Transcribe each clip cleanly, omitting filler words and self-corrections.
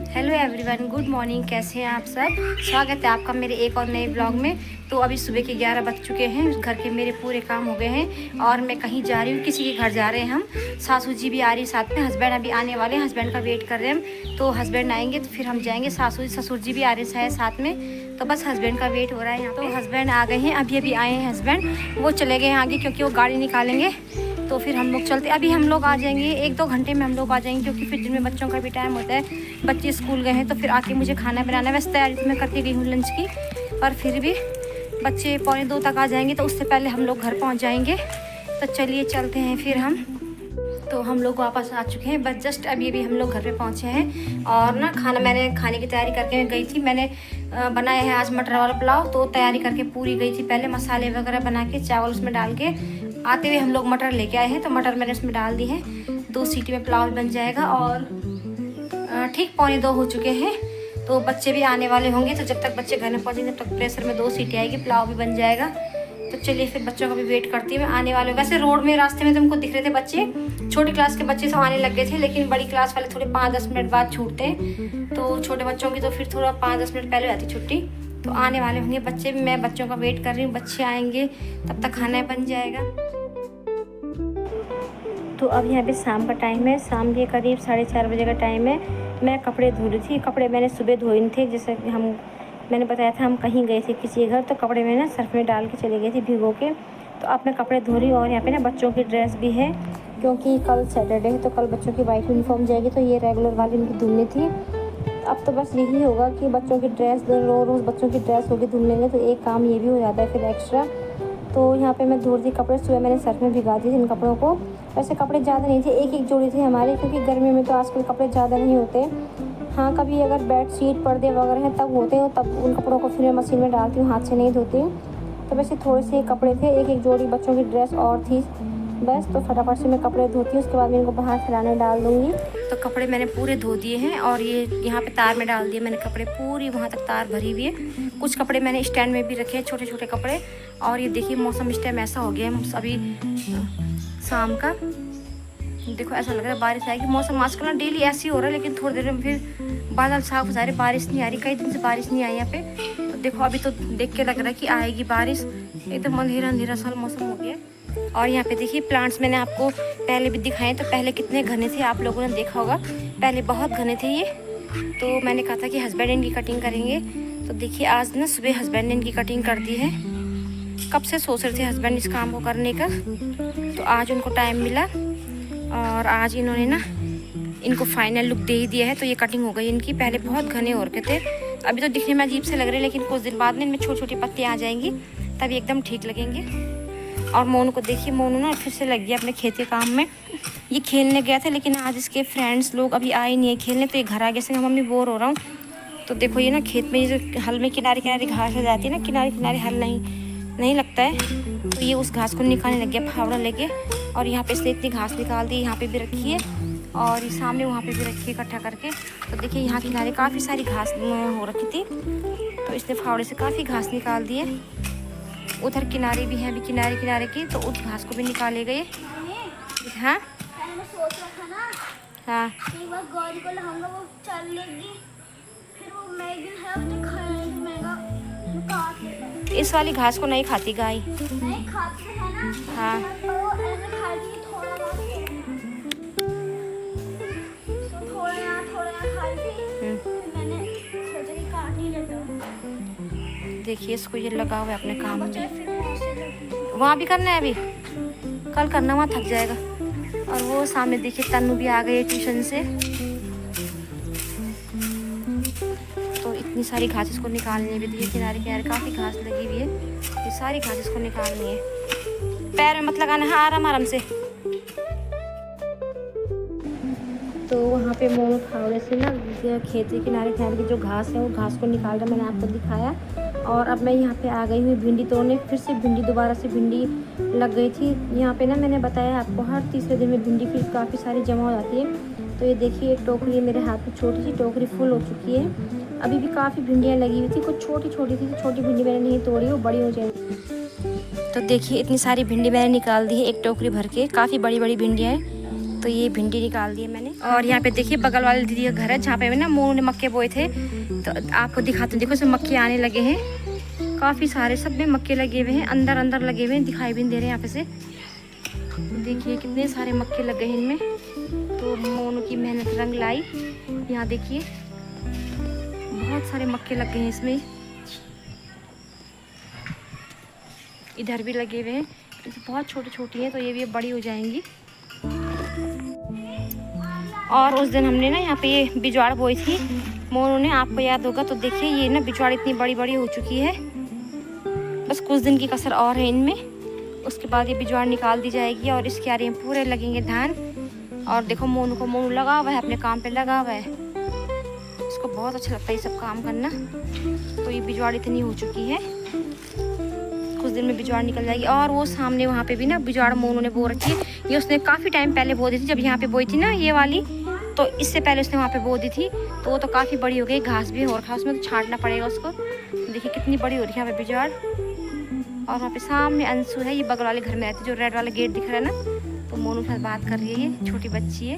Hello everyone, good morning. कैसे हैं आप सब? स्वागत है आपका मेरे एक और नए ब्लॉग में। तो अभी सुबह के 11 बज चुके हैं। घर के मेरे पूरे काम हो गए हैं और मैं कहीं जा रही हूँ, किसी के घर जा रहे हैं हम। सासू जी भी आ रही है साथ में, हस्बैंड अभी आने वाले हैं, हस्बैंड का वेट कर रहे हैं हम। तो हस्बैंड आएंगे तो फिर हम जाएंगे। सासू जी ससुर जी भी आ रहे हैं साथ में, तो बस हस्बैंड का वेट हो रहा है यहाँ। तो हस्बैंड आ गए हैं, अभी आए हैं हस्बैंड। वो चले गए आगे क्योंकि वो गाड़ी निकालेंगे, तो फिर हम लोग चलते। अभी हम लोग आ जाएंगे, 1-2 घंटे में हम लोग आ जाएंगे, क्योंकि फिर दिन में बच्चों का भी टाइम होता है। बच्चे स्कूल गए हैं तो फिर आके मुझे खाना बनाना है। वैसे तैयारी तो मैं करके गई हूँ लंच की, पर फिर भी बच्चे 1:45 तक आ जाएंगे, तो उससे पहले हम लोग घर पहुँच जाएंगे। तो चलिए चलते हैं फिर हम। तो हम लोग वापस आ चुके हैं, बस जस्ट अभी हम लोग घर पे पहुँचे हैं। और ना मैंने खाने की तैयारी करके गई थी। मैंने बनाया है आज मटर वाला पुलाव, तो तैयारी करके पूरी गई थी। पहले मसाले वगैरह बना के चावल उसमें डाल के आते हुए हम लोग मटर लेके आए हैं, तो मटर मैंने उसमें डाल दी है। 2 सीटी में पुलाव बन जाएगा। और ठीक 1:45 हो चुके हैं, तो बच्चे भी आने वाले होंगे। तो जब तक बच्चे घर में पहुँचेंगे तब तक प्रेशर में 2 सीटी आएगी, पुलाव भी बन जाएगा। तो चलिए फिर बच्चों का भी वेट करती हूँ, मैं आने वाले। वैसे रोड में रास्ते में तो हमको दिख रहे थे बच्चे, छोटी क्लास के बच्चे तो आने लग गए थे, लेकिन बड़ी क्लास वाले थोड़े 5-10 मिनट बाद छूटते हैं। तो छोटे बच्चों की तो फिर थोड़ा 5-10 मिनट पहले आती छुट्टी। तो आने वाले होंगे बच्चे भी, मैं बच्चों का वेट कर रही हूँ। बच्चे आएंगे तब तक खाना बन जाएगा। तो अब यहाँ पे शाम का टाइम है, शाम के करीब 4:30 बजे का टाइम है। मैं कपड़े धो रही थी। कपड़े मैंने सुबह धोए नहीं थे, जैसे कि मैंने बताया था हम कहीं गए थे किसी के घर, तो कपड़े मैंने सर्फ में डाल के चले गई थी भिगो के। तो अब मैं कपड़े धो रही हूँ। और यहाँ पे ना बच्चों की ड्रेस भी है, क्योंकि कल सैटरडे है, तो कल बच्चों की वाइट यूनिफॉर्म जाएगी। तो ये रेगुलर वाली उनकी धुलनी थी। अब तो बस यही होगा कि बच्चों की ड्रेस रोज़ बच्चों की ड्रेस होगी धुल लेंगे, तो एक काम ये भी हो जाता है फिर एक्स्ट्रा। तो यहाँ पे मैं धो रही थी कपड़े। सुबह मैंने सर्फ में भिगा दी थी इन कपड़ों को। वैसे कपड़े ज़्यादा नहीं थे, एक जोड़ी थी हमारी, क्योंकि गर्मी में तो आजकल कपड़े ज़्यादा नहीं होते। हाँ, कभी अगर बेड शीट पर्दे वगैरह हैं तब होते हैं, तब उन कपड़ों को फिर मैं मशीन में डालती हूँ, हाथ से नहीं धोती हूँ। तो वैसे थोड़े से कपड़े थे, एक जोड़ी बच्चों की ड्रेस और थी बस। तो फटाफट से मैं कपड़े धोती हूँ, उसके बाद मैं इनको बाहर फैलाने डाल दूँगी। तो कपड़े मैंने पूरे धो दिए हैं और ये यहाँ पे तार में डाल दिए मैंने कपड़े, पूरी वहाँ तक तार भरी हुई है। कुछ कपड़े मैंने स्टैंड में भी रखे हैं, छोटे छोटे कपड़े। और ये देखिए मौसम इस टाइम ऐसा हो गया है, अभी शाम का देखो ऐसा लग रहा है बारिश आएगी। मौसम आजकल ना डेली ऐसे ही हो रहा है, लेकिन थोड़ी देर में फिर बादल साफ हो जा रहे, बारिश नहीं आ रही। कई दिन से बारिश नहीं आई यहाँ पे। तो देखो अभी तो देख के लग रहा है कि आएगी बारिश। एकदम अंधेरा सा मौसम हो गया। और यहाँ पे देखिए प्लांट्स मैंने आपको पहले भी दिखाए, तो पहले कितने घने थे आप लोगों ने देखा होगा, पहले बहुत घने थे ये। तो मैंने कहा था कि हस्बैंड इनकी कटिंग करेंगे। तो देखिए आज ना सुबह हस्बैंड ने इनकी कटिंग कर दी है। कब से सोच रहे थे हस्बैंड इस काम को करने का, तो आज उनको टाइम मिला और आज इन्होंने ना इनको फाइनल लुक दे ही दिया है। तो ये कटिंग हो गई इनकी। पहले बहुत घने हो रखे थे, अभी तो दिखने में अजीब से लग रहे हैं, लेकिन कुछ दिन बाद में इनमें छोटी छोटी पत्तियाँ आ जाएंगी, तभी एकदम ठीक लगेंगे। और मोनू को देखिए, मोनू ना फिर से लग गया अपने खेत के काम में। ये खेलने गया था, लेकिन आज इसके फ्रेंड्स लोग अभी आए नहीं है खेलने, तो ये घर आ गए से मम्मी बोर हो रहा हूँ। तो देखो ये ना खेत में ये जो हल में किनारे किनारे घास हो जाती है ना, किनारे किनारे हल नहीं लगता है, तो ये उस घास को निकालने लग गया फावड़ा लेके। और यहाँ पे इसने इतनी घास निकाल दी, यहाँ पे भी रखी है और ये सामने वहाँ पे भी रखी है इकट्ठा करके। तो देखिए यहाँ किनारे काफ़ी सारी घास हो रखी थी, तो इसने फावड़े से काफ़ी घास निकाल दी है। उधर किनारे भी हैं, अभी किनारे की, तो उस घास को भी निकाले गए। हाँ हाँ, इस वाली घास को नहीं खाती गाय। हाँ देखिए इसको ये लगा हुआ है अपने काम में। वहाँ भी करना है, अभी कल करना, वहाँ थक जाएगा। और वो सामने देखिए तन्नू भी आ गई है ट्यूशन से। तो इतनी सारी घास इसको निकालनी है। देखिए किनारे किनारे काफ़ी घास लगी हुई है, ये सारी घास इसको निकालनी है। पैर में मत लगाना है, आराम से। तो वहाँ पे मोनू फावड़े से ना खेत के किनारे की जो घास है वो घास को निकाल रहा, मैंने आपको दिखाया। और अब मैं यहाँ पे आ गई हुई भिंडी तोड़ने। फिर से दोबारा से भिंडी लग गई थी यहाँ पे ना, मैंने बताया आपको हर तीसरे दिन में भिंडी फिर काफ़ी सारी जमा हो जाती है। तो ये देखिए एक टोकरी मेरे हाथ में, छोटी सी टोकरी फुल हो चुकी है। अभी भी काफ़ी भिंडियाँ लगी हुई थी, कुछ छोटी छोटी थी, तो छोटी भिंडी मैंने नहीं तोड़ी, वो बड़ी हो जाएगी। तो देखिए इतनी सारी भिंडी मैंने निकाल दी है एक टोकरी भर के, काफ़ी बड़ी बड़ी भिंडियाँ हैं। तो ये भिंडी निकाल दी है मैंने। और यहाँ पे देखिए बगल वाले दीदी का घर है जहाँ पे ना मोनू ने मक्के बोए थे, तो आपको दिखाते हैं। देखो इसमें मक्के आने लगे हैं, काफ़ी सारे, सब में मक्के लगे हुए हैं, अंदर अंदर लगे हुए हैं, दिखाई भी नहीं दे रहे यहाँ पे से। देखिए कितने सारे मक्के लगे हैं इनमें। तो मोनू की मेहनत रंग लाई। यहाँ देखिए बहुत सारे मक्के लग गए हैं इसमें, इधर भी लगे हुए हैं। बहुत छोटी छोटी हैं, तो ये भी बड़ी हो जाएंगी। और उस दिन हमने ना यहाँ पे ये बिजवाड़ बोई थी मोनू ने, आपको याद होगा। तो देखिए ये ना बिजवाड़ इतनी बड़ी बड़ी हो चुकी है, बस कुछ दिन की कसर और है इनमें, उसके बाद ये बिजवाड़ निकाल दी जाएगी और इसके आरे में पूरे लगेंगे धान। और देखो मोनू लगा हुआ है, अपने काम पे लगा हुआ है, उसको बहुत अच्छा लगता है ये सब काम करना। तो ये बिजवाड़ इतनी हो चुकी है, कुछ दिन में बिजवाड़ निकल जाएगी। और वो सामने वहाँ पे भी ना बिजवाड़ मोनू ने बो रखी है, ये उसने काफ़ी टाइम पहले बो दी थी, जब यहाँ पे बोई थी ना ये वाली, तो इससे पहले उसने वहाँ पे बो दी थी। तो वो तो काफ़ी बड़ी हो गई, घास भी हो रखा है उसमें, तो छांटना पड़ेगा उसको। देखिए कितनी बड़ी हो रही है यहाँ पे बिजवाड़। और वहाँ पे सामने अंशु है, ये बगल वाले घर में रहती है, जो रेड वाला गेट दिख रहा है ना, तो मोनू के साथ बात कर रही है, ये छोटी बच्ची है।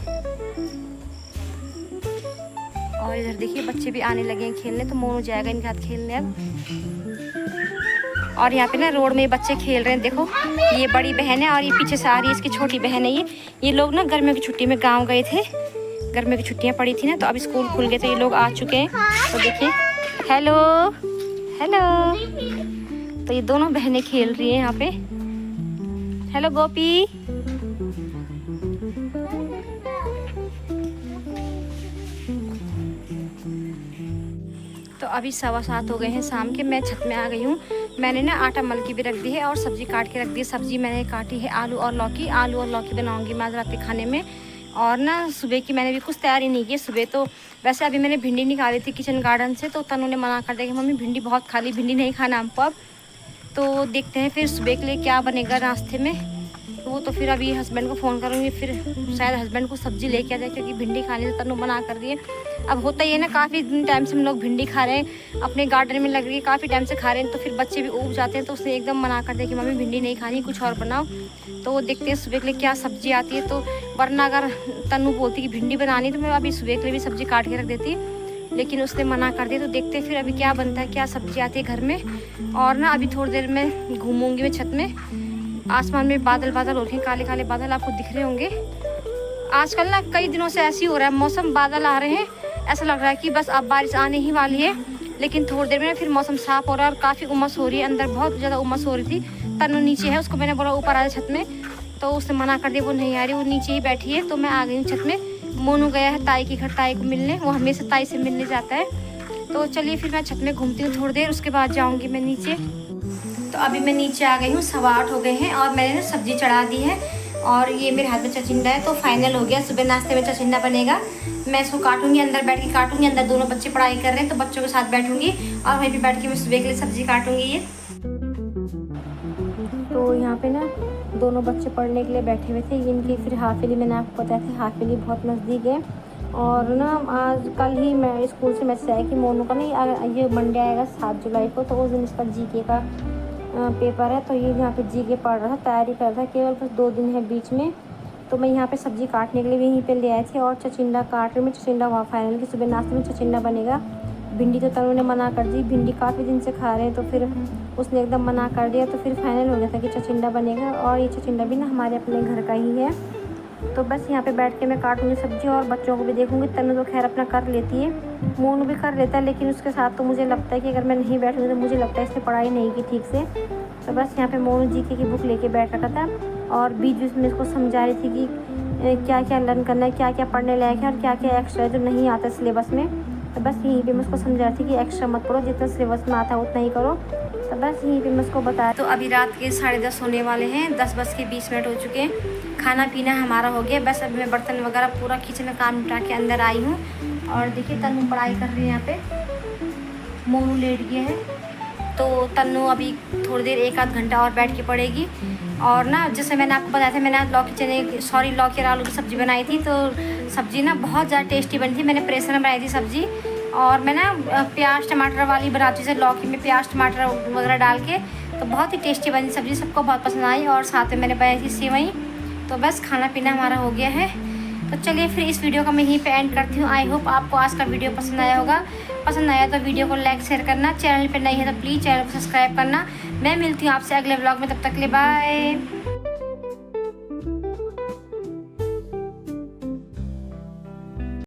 और इधर देखिए बच्चे भी आने लगे हैं खेलने, तो मोनू जाएगा इनके साथ खेलने अब। और यहाँ पे ना रोड में बच्चे खेल रहे हैं, देखो ये बड़ी बहन है और ये पीछे से आ रही है इसकी छोटी बहन है। ये लोग ना गर्मियों की छुट्टी में गाँव गए थे, गर्मियों की छुट्टियाँ पड़ी थी ना, तो अब स्कूल खुल गए, तो ये लोग आ चुके हैं। तो देखिए हेलो हेलो, तो ये दोनों बहनें खेल रही हैं यहाँ पे। हेलो गोपी, तो अभी 7:15 हो गए हैं शाम के। मैं छत में आ गई हूँ, मैंने ना आटा मल की भी रख दी है और सब्जी काट के रख दी है। सब्जी मैंने काटी है आलू और लौकी बनाऊंगी मैं आज रात के खाने में। और ना सुबह की मैंने भी कुछ तैयारी नहीं की सुबह, तो वैसे अभी मैंने भिंडी निकाली थी किचन गार्डन से, तो तनु ने मना कर दिया कि मम्मी भिंडी बहुत खा ली, भिंडी नहीं खाना हमको अब। तो देखते हैं फिर सुबह के लिए क्या बनेगा नाश्ते में। तो वो तो फिर अभी हस्बैंड को फ़ोन करूँगी, फिर शायद हस्बैंड को सब्ज़ी लेके आ जाए, क्योंकि भिंडी खाने से तनु मना कर दिए। अब होता ही है ना, काफ़ी टाइम से हम लोग भिंडी खा रहे हैं, अपने गार्डन में लग रही है, काफ़ी टाइम से खा रहे हैं, तो फिर बच्चे भी ऊब जाते हैं। तो उसने एकदम मना कर दिया कि मम्मी भिंडी नहीं खानी, कुछ और बनाओ। तो वो देखते हैं सुबह के लिए क्या सब्ज़ी आती है। तो वरना अगर तनु बोलती कि भिंडी बनानी, तो मैं अभी सुबह के लिए भी सब्ज़ी काट के रख देती, लेकिन उसने मना कर दिया। तो देखते हैं फिर अभी क्या बनता है, क्या सब्ज़ी आती है घर में। और ना अभी थोड़ी देर में घूमूंगी मैं छत में। आसमान में बादल हो रहे हैं, काले काले बादल आपको दिख रहे होंगे। आजकल ना कई दिनों से ऐसे ही हो रहा है मौसम, बादल आ रहे हैं, ऐसा लग रहा है कि बस अब बारिश आने ही वाली है। लेकिन थोड़ी देर में ना फिर मौसम साफ हो रहा है और काफ़ी उमस हो रही है, अंदर बहुत ज़्यादा उमस हो रही थी। तनु नीचे है, उसको मैंने बोला ऊपर आ जाए छत में, तो उसने मना कर दिया, वो नहीं आ रही, वो नीचे ही बैठी है। तो मैं आ गई हूँ छत में। मोनू गया है ताई के घर, ताई को मिलने, वो हमेशा ताई से मिलने जाता है। तो चलिए फिर मैं छत में घूमती हूँ थोड़ी देर, उसके बाद जाऊँगी मैं नीचे। तो अभी मैं नीचे आ गई हूँ, 8:15 हो गए हैं और मैंने ना सब्ज़ी चढ़ा दी है। और ये मेरे हाथ में चचिंडा है, तो फाइनल हो गया, सुबह नाश्ते में चचिंडा बनेगा। मैं इसको काटूंगी, अंदर बैठ के काटूंगी। अंदर दोनों बच्चे पढ़ाई कर रहे हैं, तो बच्चों के साथ बैठूंगी और वहीं पे बैठ के मैं सुबह के लिए सब्ज़ी काटूंगी। ये तो यहाँ पे ना दोनों बच्चे पढ़ने के लिए बैठे हुए थे। इनकी फिर हाफिली, मैंने आपको बताया था हाफिली बहुत नज़दीक है। और ना आज कल ही मैं स्कूल से मैसेज आया कि मोनू का नहीं, ये मंडे आएगा 7 जुलाई को, तो उस दिन इसका जीके का पेपर है। तो ये यहाँ पे जीके पढ़ रहा था, तैयारी कर रहा था, केवल बस 2 दिन है बीच में। तो मैं यहाँ पे सब्ज़ी काटने के लिए भी यहीं पे ले आई थी और चचिंडा काट रही हूँ। चचिंडा हुआ फाइनल कि सुबह नाश्ते में चचिंडा बनेगा। भिंडी तो तनु ने मना कर दी, भिंडी काफ़ी दिन से खा रहे हैं, तो फिर उसने एकदम मना कर दिया। तो फिर फाइनल हो गया था कि चचिंडा बनेगा। और ये चचिंडा भी ना हमारे अपने घर का ही है। तो बस यहाँ पे बैठ के मैं काटूँगी सब्ज़ी और बच्चों को भी देखूँगी। तनु तो खैर अपना कर लेती है, मोनू भी कर लेता है, लेकिन उसके साथ तो मुझे लगता है कि अगर मैं नहीं बैठूँगी तो मुझे लगता है इसने पढ़ाई नहीं की ठीक से। तो बस यहाँ पे मोनू जीके की बुक लेके बैठ रखा था और बीच बीच में इसको समझा रही थी कि क्या क्या लर्न करना है, क्या क्या पढ़ने लायक है और क्या क्या एक्स्ट्रा है जो नहीं आता सिलेबस में। तो बस यहीं पे मैं उसको समझा रही थी कि एक्स्ट्रा मत पढ़ो, जितना सिलेबस में आता है उतना ही करो। तो बस यहीं पे मैं उसको बताया। तो अभी रात के 10:30 होने वाले हैं, 10:20 हो चुके हैं। खाना पीना हमारा हो गया, बस अभी मैं बर्तन वगैरह पूरा किचन का काम निपटा के अंदर आई हूँ। और देखिए तनु पढ़ाई कर रही है यहाँ पे, मोनू लेट गया है। तो तनु अभी थोड़ी देर 1-आध घंटा और बैठ के पढ़ेगी। और ना जैसे मैंने आपको बताया था, मैंने आज लौकी और आलू की सब्ज़ी बनाई थी। तो सब्ज़ी ना बहुत ज़्यादा टेस्टी बनी थी। मैंने प्रेशर में बनाई थी सब्ज़ी, और मैं ना प्याज टमाटर वाली बनाती थी, लौकी में प्याज टमाटर वगैरह डाल के, तो बहुत ही टेस्टी बनी सब्ज़ी, सबको बहुत पसंद आई। और साथ में मैंने बनाई थी सेवई। तो बस खाना पीना हमारा हो गया है। तो चलिए फिर इस वीडियो का मैं यहीं पे एंड करती हूँ। आई होप आपको आज का वीडियो पसंद आया होगा। पसंद आया तो वीडियो को लाइक शेयर करना, चैनल पर नई है तो प्लीज़ चैनल को सब्सक्राइब करना। मैं मिलती हूँ आपसे अगले व्लॉग में, तब तक के लिए बाय।